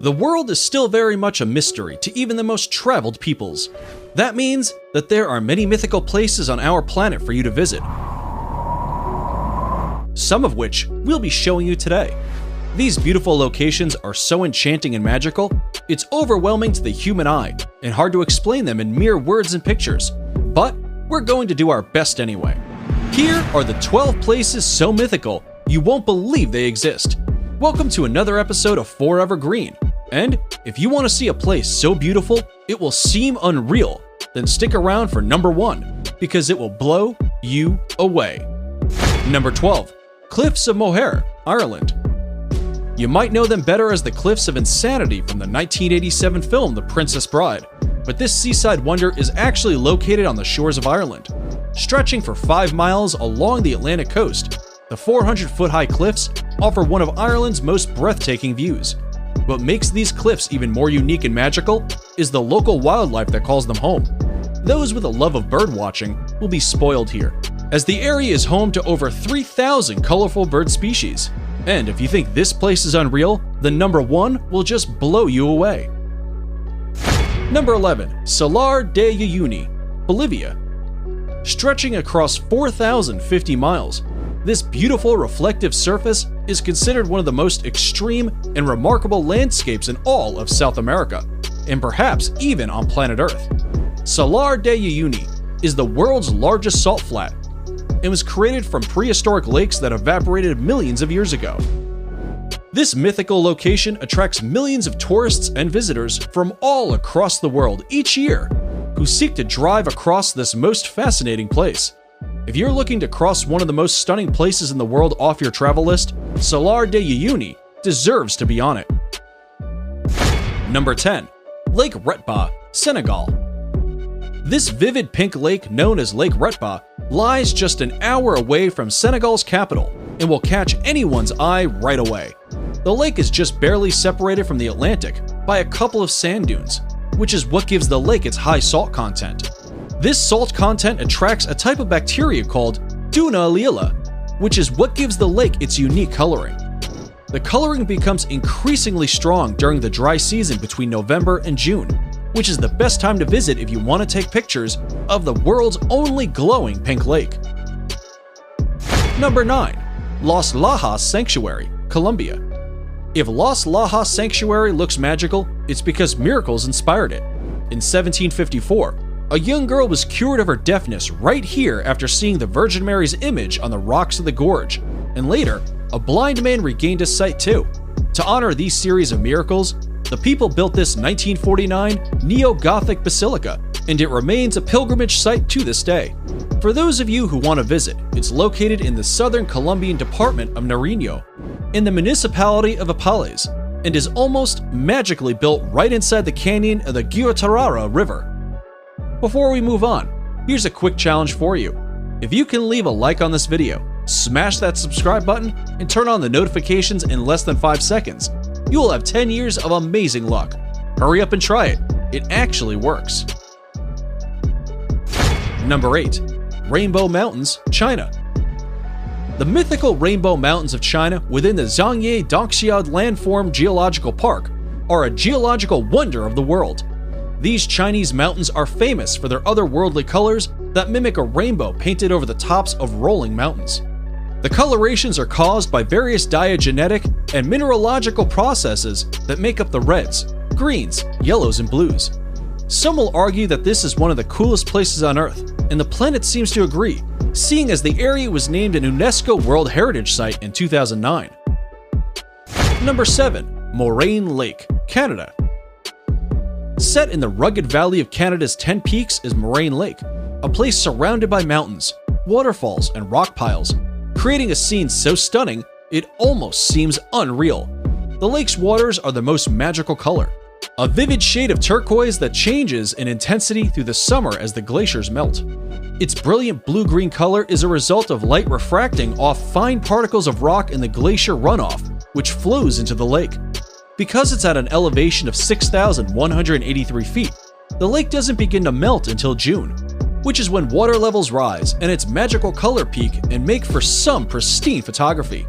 The world is still very much a mystery to even the most traveled peoples. That means that there are many mythical places on our planet for you to visit, some of which we'll be showing you today. These beautiful locations are so enchanting and magical, it's overwhelming to the human eye and hard to explain them in mere words and pictures. But we're going to do our best anyway. Here are the 12 places so mythical you won't believe they exist. Welcome to another episode of Forever Green. And if you want to see a place so beautiful it will seem unreal, then stick around for number 1, because it will blow you away. Number 12. Cliffs of Moher, Ireland. You might know them better as the Cliffs of Insanity from the 1987 film The Princess Bride, but this seaside wonder is actually located on the shores of Ireland. Stretching for 5 miles along the Atlantic coast, the 400-foot-high cliffs offer one of Ireland's most breathtaking views. What makes these cliffs even more unique and magical is the local wildlife that calls them home. Those with a love of birdwatching will be spoiled here, as the area is home to over 3,000 colorful bird species. And if you think this place is unreal, then number 1 will just blow you away. Number 11. Salar de Uyuni, Bolivia. Stretching across 4,050 miles, this beautiful reflective surface is considered one of the most extreme and remarkable landscapes in all of South America, and perhaps even on planet Earth. Salar de Uyuni is the world's largest salt flat and was created from prehistoric lakes that evaporated millions of years ago. This mythical location attracts millions of tourists and visitors from all across the world each year who seek to drive across this most fascinating place. If you're looking to cross one of the most stunning places in the world off your travel list, Salar de Uyuni deserves to be on it. Number 10. Lake Retba, Senegal. This vivid pink lake known as Lake Retba lies just an hour away from Senegal's capital and will catch anyone's eye right away. The lake is just barely separated from the Atlantic by a couple of sand dunes, which is what gives the lake its high salt content. This salt content attracts a type of bacteria called Duna lila, which is what gives the lake its unique coloring. The coloring becomes increasingly strong during the dry season between November and June, which is the best time to visit if you want to take pictures of the world's only glowing pink lake. Number 9. Los Lajas Sanctuary, Colombia. If Los Lajas Sanctuary looks magical, it's because miracles inspired it. In 1754, a young girl was cured of her deafness right here after seeing the Virgin Mary's image on the rocks of the gorge, and later, a blind man regained his sight too. To honor these series of miracles, the people built this 1949 neo-Gothic basilica, and it remains a pilgrimage site to this day. For those of you who want to visit, it's located in the southern Colombian department of Nariño, in the municipality of Apales, and is almost magically built right inside the canyon of the Guatarrara River. Before we move on, here's a quick challenge for you. If you can leave a like on this video, smash that subscribe button, and turn on the notifications in less than 5 seconds, you will have 10 years of amazing luck. Hurry up and try it. It actually works. Number 8. Rainbow Mountains, China. The mythical Rainbow Mountains of China within the Zhangye Dongxiao Landform Geological Park are a geological wonder of the world. These Chinese mountains are famous for their otherworldly colors that mimic a rainbow painted over the tops of rolling mountains. The colorations are caused by various diagenetic and mineralogical processes that make up the reds, greens, yellows, and blues. Some will argue that this is one of the coolest places on Earth, and the planet seems to agree, seeing as the area was named an UNESCO World Heritage Site in 2009. Number 7. Moraine Lake, Canada. Set in the rugged valley of Canada's 10 Peaks is Moraine Lake, a place surrounded by mountains, waterfalls, and rock piles, creating a scene so stunning it almost seems unreal. The lake's waters are the most magical color, a vivid shade of turquoise that changes in intensity through the summer as the glaciers melt. Its brilliant blue-green color is a result of light refracting off fine particles of rock in the glacier runoff, which flows into the lake. Because it's at an elevation of 6,183 feet, the lake doesn't begin to melt until June, which is when water levels rise and its magical color peak and make for some pristine photography.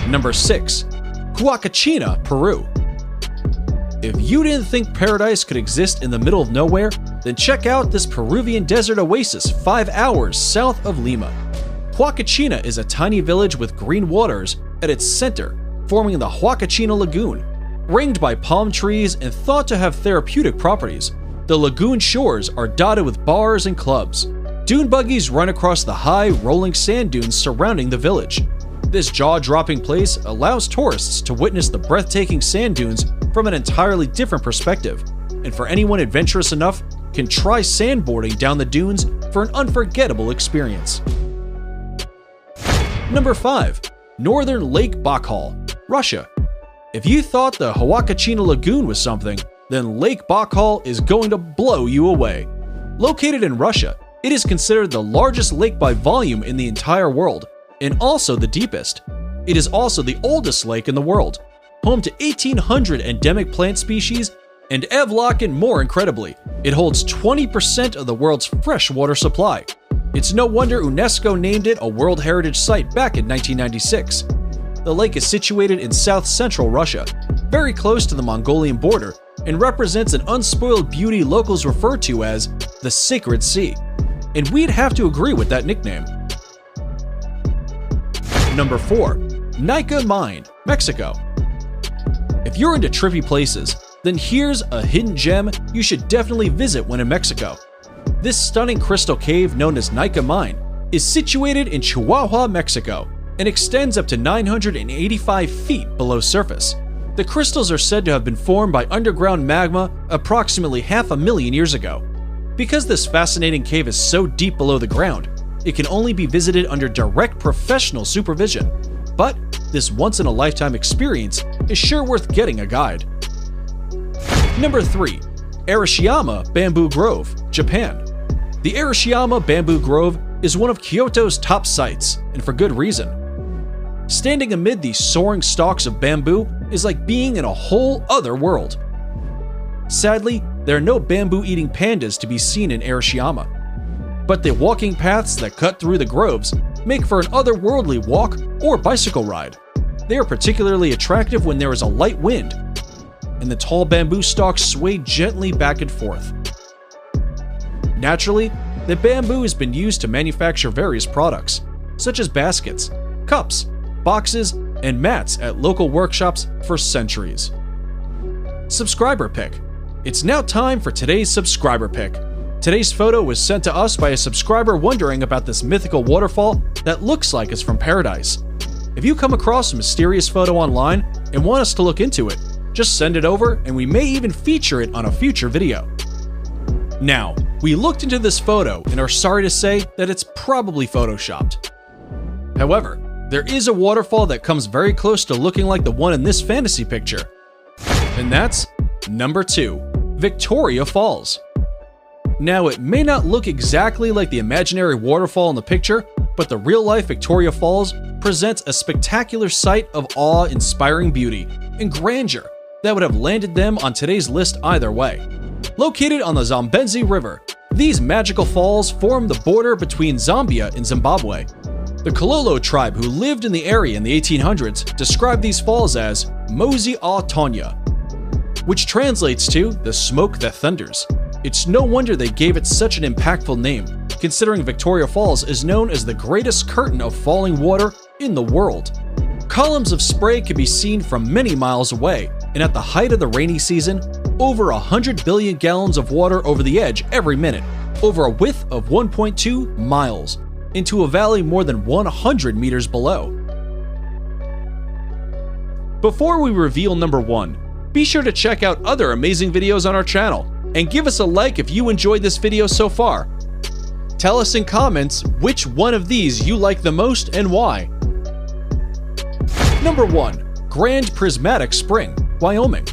Number 6. Huacachina, Peru. If you didn't think paradise could exist in the middle of nowhere, then check out this Peruvian desert oasis 5 hours south of Lima. Huacachina is a tiny village with green waters at its center, forming the Huacachina Lagoon. Ringed by palm trees and thought to have therapeutic properties, the lagoon shores are dotted with bars and clubs. Dune buggies run across the high, rolling sand dunes surrounding the village. This jaw-dropping place allows tourists to witness the breathtaking sand dunes from an entirely different perspective, and for anyone adventurous enough, can try sandboarding down the dunes for an unforgettable experience. Number 5. Northern Lake Baikal, Russia. If you thought the Huacachina Lagoon was something, then Lake Baikal is going to blow you away. Located in Russia, it is considered the largest lake by volume in the entire world, and also the deepest. It is also the oldest lake in the world, home to 1,800 endemic plant species, and Evlock, more incredibly, it holds 20% of the world's freshwater supply. It's no wonder UNESCO named it a World Heritage Site back in 1996. The lake is situated in south-central Russia, very close to the Mongolian border, and represents an unspoiled beauty locals refer to as the Sacred Sea. And we'd have to agree with that nickname. Number 4. Nika Mine, Mexico. If you're into trippy places, then here's a hidden gem you should definitely visit when in Mexico. This stunning crystal cave known as Nika Mine is situated in Chihuahua, Mexico, and extends up to 985 feet below surface. The crystals are said to have been formed by underground magma approximately 500,000 years ago. Because this fascinating cave is so deep below the ground, it can only be visited under direct professional supervision. But this once-in-a-lifetime experience is sure worth getting a guide. Number 3. Arashiyama Bamboo Grove, Japan. The Arashiyama Bamboo Grove is one of Kyoto's top sites, and for good reason. Standing amid these soaring stalks of bamboo is like being in a whole other world. Sadly, there are no bamboo-eating pandas to be seen in Arashiyama, but the walking paths that cut through the groves make for an otherworldly walk or bicycle ride. They are particularly attractive when there is a light wind, and the tall bamboo stalks sway gently back and forth. Naturally, the bamboo has been used to manufacture various products, such as baskets, cups, boxes, and mats at local workshops for centuries. Subscriber pick. It's now time for today's subscriber pick. Today's photo was sent to us by a subscriber wondering about this mythical waterfall that looks like it's from paradise. If you come across a mysterious photo online and want us to look into it, just send it over and we may even feature it on a future video. Now, we looked into this photo and are sorry to say that it's probably photoshopped. However, there is a waterfall that comes very close to looking like the one in this fantasy picture. And that's number 2, Victoria Falls. Now, it may not look exactly like the imaginary waterfall in the picture, but the real-life Victoria Falls presents a spectacular sight of awe-inspiring beauty and grandeur that would have landed them on today's list either way. Located on the Zambezi River, these magical falls form the border between Zambia and Zimbabwe. The Kololo tribe who lived in the area in the 1800s described these falls as Mosi a Tonya, which translates to the smoke that thunders. It's no wonder they gave it such an impactful name, considering Victoria Falls is known as the greatest curtain of falling water in the world. Columns of spray can be seen from many miles away, and at the height of the rainy season, over 100 billion gallons of water over the edge every minute, over a width of 1.2 miles, into a valley more than 100 meters below. Before we reveal number 1, be sure to check out other amazing videos on our channel, and give us a like if you enjoyed this video so far. Tell us in comments which one of these you like the most and why. Number 1. Grand Prismatic Spring, Wyoming.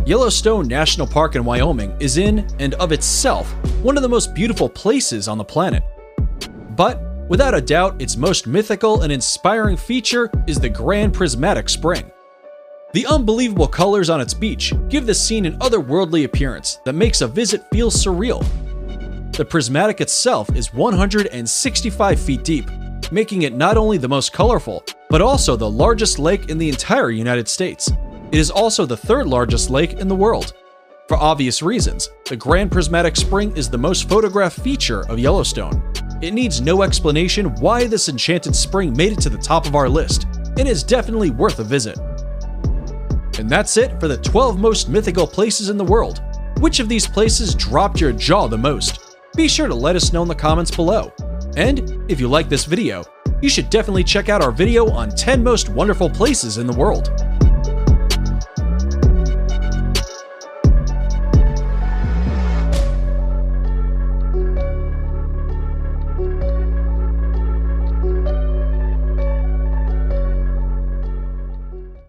Yellowstone National Park in Wyoming is in and of itself one of the most beautiful places on the planet. But, without a doubt, its most mythical and inspiring feature is the Grand Prismatic Spring. The unbelievable colors on its beach give the scene an otherworldly appearance that makes a visit feel surreal. The prismatic itself is 165 feet deep, making it not only the most colorful, but also the largest lake in the entire United States. It is also the third largest lake in the world. For obvious reasons, the Grand Prismatic Spring is the most photographed feature of Yellowstone. It needs no explanation why this enchanted spring made it to the top of our list, and is definitely worth a visit. And that's it for the 12 most mythical places in the world. Which of these places dropped your jaw the most? Be sure to let us know in the comments below. And if you like this video, you should definitely check out our video on 10 most wonderful places in the world.